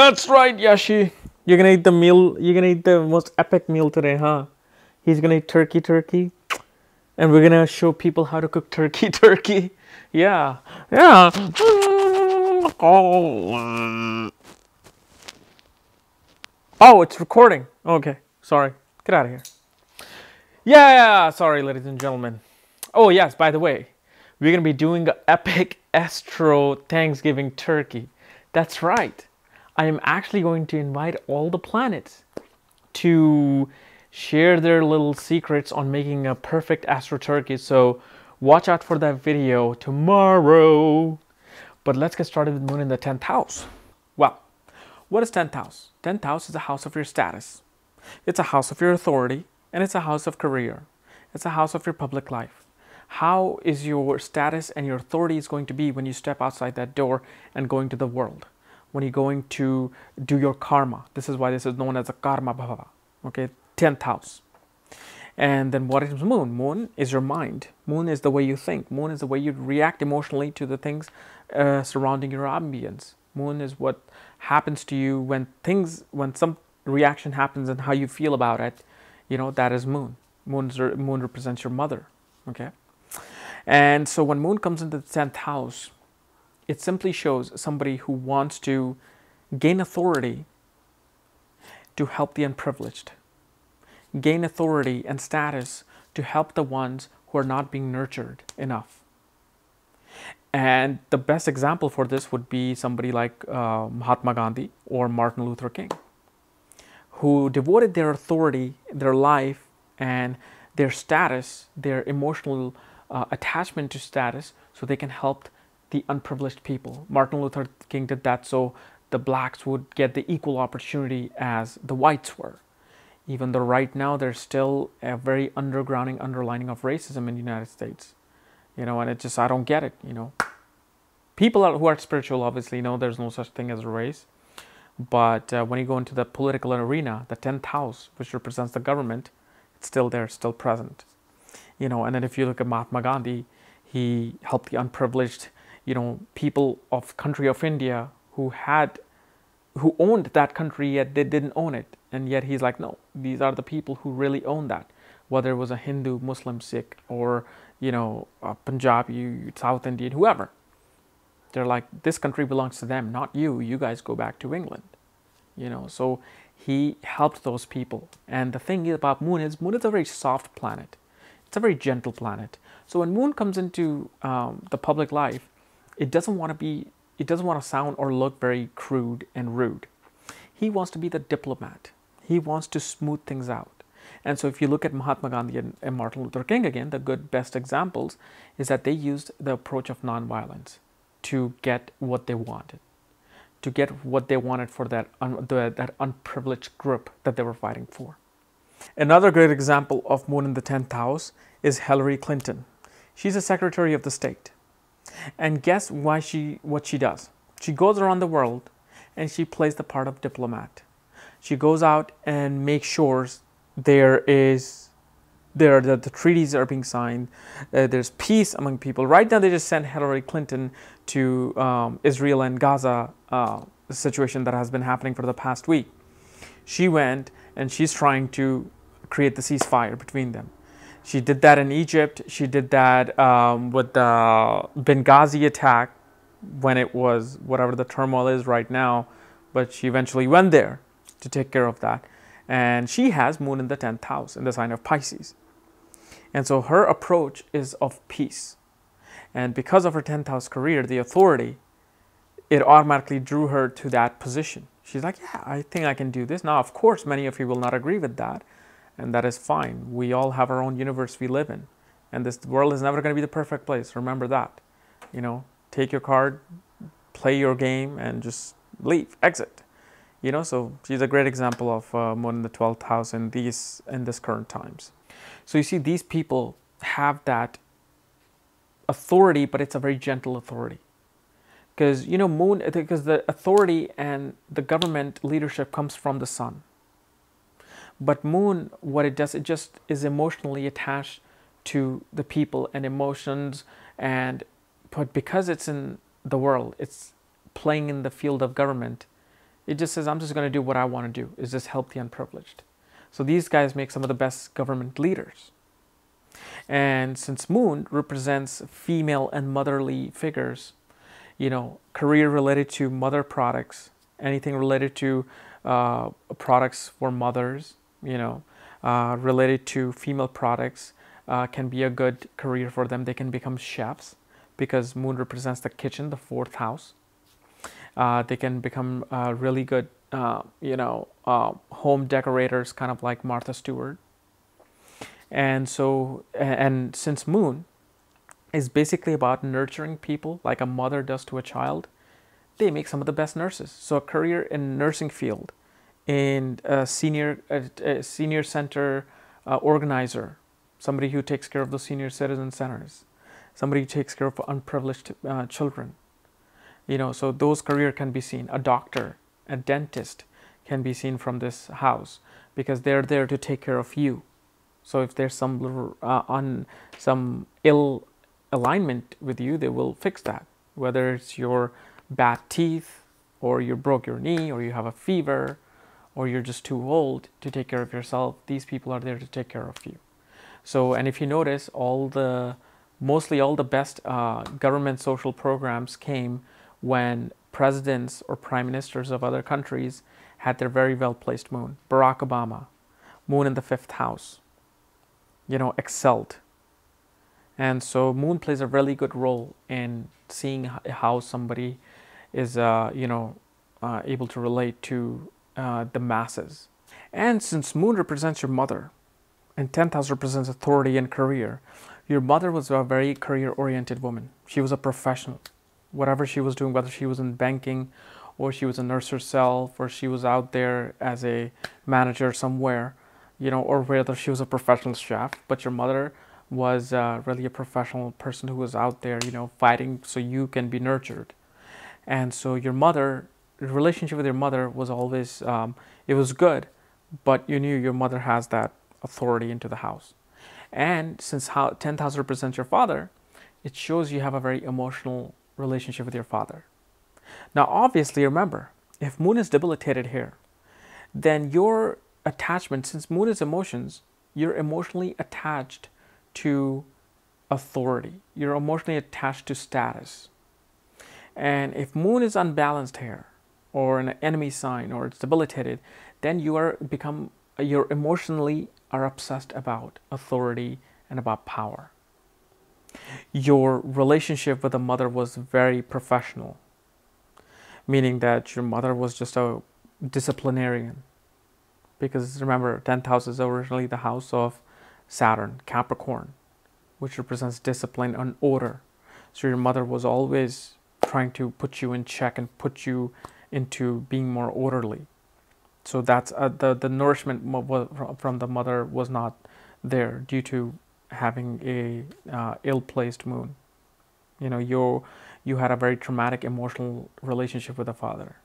That's right, Yashi. You're gonna eat the meal. You're gonna eat the most epic meal today, huh? He's gonna eat turkey, and we're gonna show people how to cook turkey. Yeah, yeah. Oh, it's recording. Okay, sorry. Get out of here. Yeah, sorry, ladies and gentlemen. Oh yes, by the way, we're gonna be doing an epic Astro Thanksgiving turkey. That's right. I am actually going to invite all the planets to share their little secrets on making a perfect Astro turkey. So watch out for that video tomorrow. But let's get started with Moon in the 10th house. Well, what is 10th house? 10th house is a house of your status. It's a house of your authority, and it's a house of career. It's a house of your public life. How is your status and your authority is going to be when you step outside that door and go into the world? When you're going to do your karma. This is why this is known as a karma bhava. Okay, 10th house. And then what is Moon? Moon is your mind. Moon is the way you think. Moon is the way you react emotionally to the things surrounding your ambience. Moon is what happens to you when some reaction happens and how you feel about it. You know, that is Moon. Moon represents your mother. Okay. And so when Moon comes into the 10th house, it simply shows somebody who wants to gain authority to help the unprivileged, gain authority and status to help the ones who are not being nurtured enough. And the best example for this would be somebody like Mahatma Gandhi or Martin Luther King, who devoted their authority, their life, and their status, their emotional attachment to status, so they can help the unprivileged people. Martin Luther King did that so the blacks would get the equal opportunity as the whites were. Even though right now there's still a very underlining of racism in the United States. You know, and it just, I don't get it, you know. People who are spiritual obviously know there's no such thing as a race. But when you go into the political arena, the 10th house, which represents the government, it's still there, still present. You know, and then if you look at Mahatma Gandhi, he helped the unprivileged, you know, people of country of India who owned that country, yet they didn't own it. And yet he's like, no, these are the people who really own that. Whether it was a Hindu, Muslim, Sikh, or, you know, Punjabi, South Indian, whoever. They're like, this country belongs to them, not you. You guys go back to England. You know, so he helped those people. And the thing about Moon is a very soft planet. It's a very gentle planet. So when Moon comes into the public life, it doesn't want to sound or look very crude and rude. He wants to be the diplomat. He wants to smooth things out. And so if you look at Mahatma Gandhi and Martin Luther King again, the best examples is that they used the approach of nonviolence to get what they wanted. To get what they wanted for that unprivileged group that they were fighting for. Another great example of Moon in the 10th house is Hillary Clinton. She's a Secretary of the State. And guess what she does? She goes around the world and she plays the part of diplomat. She goes out and makes sure the treaties are being signed, there's peace among people. Right now they just sent Hillary Clinton to Israel and Gaza, situation that has been happening for the past week. She went and she's trying to create the ceasefire between them. She did that in Egypt. She did that with the Benghazi attack when it was whatever the turmoil is right now. But she eventually went there to take care of that. And she has Moon in the 10th house in the sign of Pisces. And so her approach is of peace. And because of her 10th house career, the authority, it automatically drew her to that position. She's like, yeah, I think I can do this. Now, of course, many of you will not agree with that. And that is fine. We all have our own universe we live in. And this world is never going to be the perfect place. Remember that. You know, take your card, play your game, and just leave, exit. You know, so she's a great example of Moon in the 12th house in this current times. So you see, these people have that authority, but it's a very gentle authority. Because, you know, Moon, because the authority and the government leadership comes from the sun. But Moon, what it does, it just is emotionally attached to the people and emotions. But because it's in the world, it's playing in the field of government, It just says, I'm just going to do what I want to do. It's just help the unprivileged. So these guys make some of the best government leaders. And since Moon represents female and motherly figures, career related to mother products, anything related to products for mothers, related to female products can be a good career for them. They can become chefs because Moon represents the kitchen, the fourth house. They can become really good, home decorators, kind of like Martha Stewart. And since Moon is basically about nurturing people like a mother does to a child, they make some of the best nurses. So a career in nursing field, in a senior center organizer, somebody who takes care of the senior citizen centers, somebody who takes care of unprivileged children. So those career can be seen. A doctor, a dentist can be seen from this house because they're there to take care of you. So if there's some ill alignment with you, they will fix that. Whether it's your bad teeth, or you broke your knee, or you have a fever, or you're just too old to take care of yourself, these people are there to take care of you. So, and if you notice, mostly all the best government social programs came when presidents or prime ministers of other countries had their very well placed moon. Barack Obama, moon in the fifth house, excelled. And so moon plays a really good role in seeing how somebody is, able to relate to the masses. And since moon represents your mother, and 10th house represents authority and career, your mother was a very career-oriented woman. She was a professional. Whatever she was doing, whether she was in banking, or she was a nurse herself, or she was out there as a manager somewhere, or whether she was a professional chef, but your mother was really a professional person who was out there, fighting so you can be nurtured. And so your relationship with your mother was always, it was good, but you knew your mother has that authority into the house. And since 10th house represents your father, it shows you have a very emotional relationship with your father. Now, obviously, remember, if moon is debilitated here, then your attachment, since moon is emotions, you're emotionally attached to authority. You're emotionally attached to status. And if moon is unbalanced here, or an enemy sign, or it's debilitated, then you're emotionally are obsessed about authority and about power. Your relationship with the mother was very professional, meaning that your mother was just a disciplinarian. Because remember, 10th house is originally the house of Saturn, Capricorn, which represents discipline and order. So your mother was always trying to put you in check and put you into being more orderly. So that's the nourishment from the mother was not there due to having a ill-placed moon. You had a very traumatic emotional relationship with the father.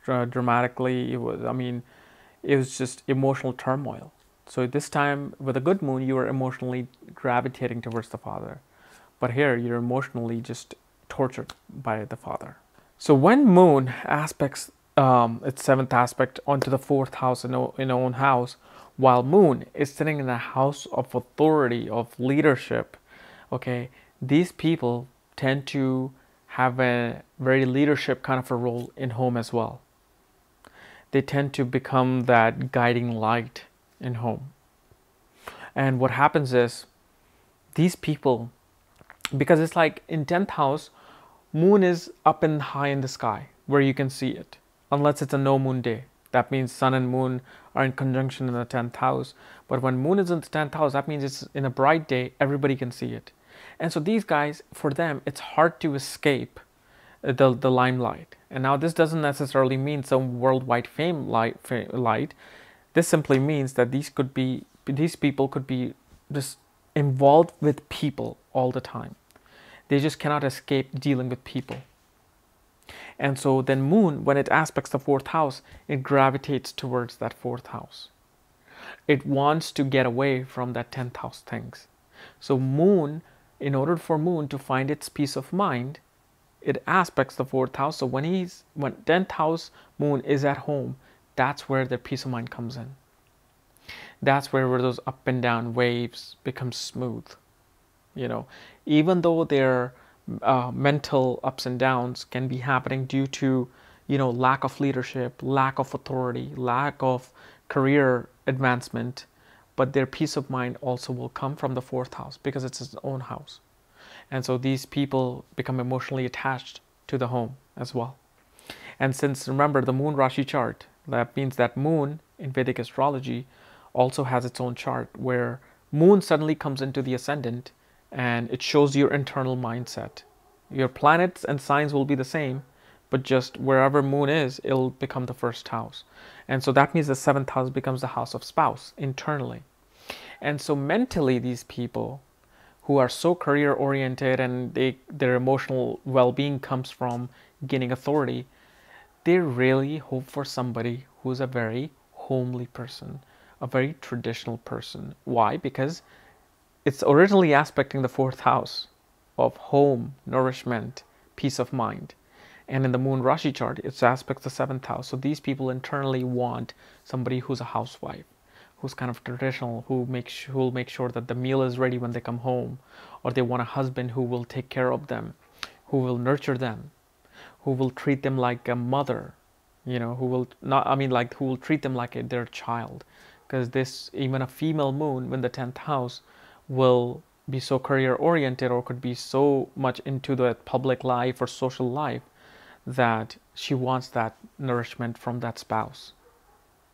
Dramatically, it was just emotional turmoil. So this time with a good moon, you were emotionally gravitating towards the father. But here, you're emotionally just tortured by the father. So when moon aspects its seventh aspect onto the fourth house in own house, while moon is sitting in a house of authority, of leadership, okay, these people tend to have a very leadership kind of a role in home as well. They tend to become that guiding light in home. And what happens is, these people, because it's like in 10th house, moon is up and high in the sky where you can see it, unless it's a no moon day. That means sun and moon are in conjunction in the 10th house. But when moon is in the 10th house, that means it's in a bright day, everybody can see it. And so these guys, for them, it's hard to escape the limelight. And now this doesn't necessarily mean some worldwide fame light. This simply means that these people could be just involved with people all the time. They just cannot escape dealing with people. And so then moon, when it aspects the fourth house, it gravitates towards that fourth house. It wants to get away from that 10th house things. So moon, in order for moon to find its peace of mind, it aspects the 4th house. So when 10th house moon is at home, that's where their peace of mind comes in. That's where those up and down waves become smooth. You know, even though their mental ups and downs can be happening due to, you know, lack of leadership, lack of authority, lack of career advancement, but their peace of mind also will come from the 4th house because it's its own house. And so these people become emotionally attached to the home as well. And since, remember, the moon Rashi chart, that means that moon in Vedic astrology also has its own chart where moon suddenly comes into the ascendant and it shows your internal mindset. Your planets and signs will be the same, but just wherever moon is, it'll become the 1st house. And so that means the 7th house becomes the house of spouse internally. And so mentally, these people who are so career oriented and their emotional well-being comes from gaining authority, they really hope for somebody who's a very homely person, a very traditional person. Why? Because it's originally aspecting the 4th house of home, nourishment, peace of mind. And in the moon Rashi chart, it aspects the 7th house. So these people internally want somebody who's a housewife, who's kind of traditional, who will make sure that the meal is ready when they come home, or they want a husband who will take care of them, who will nurture them, who will treat them like a mother, you know, who will treat them like their child. Because this, even a female moon when the 10th house will be so career oriented or could be so much into the public life or social life that she wants that nourishment from that spouse.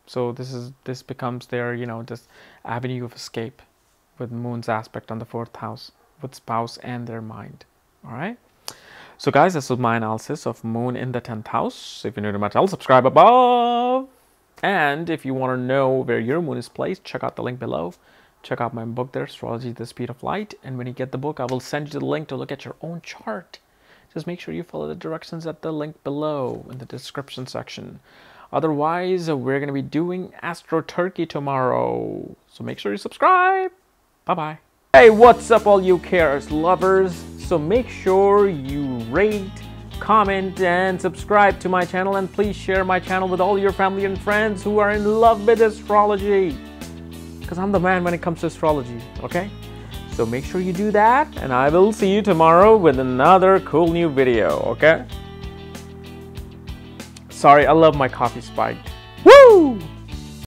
So this becomes their, you know, this avenue of escape with moon's aspect on the 4th house with spouse and their mind. All right. So guys, this was my analysis of moon in the 10th house. If you're new to my channel, subscribe above. And if you want to know where your moon is placed, check out the link below. Check out my book there, Astrology, the Speed of Light. And when you get the book, I will send you the link to look at your own chart. Just make sure you follow the directions at the link below in the description section. Otherwise, we're going to be doing Astro Turkey tomorrow. So make sure you subscribe. Bye-bye. Hey, what's up all you chaos lovers? So make sure you rate, comment, and subscribe to my channel. And please share my channel with all your family and friends who are in love with astrology. Because I'm the man when it comes to astrology, okay? So make sure you do that. And I will see you tomorrow with another cool new video, okay? Sorry, I love my coffee spiked. Woo!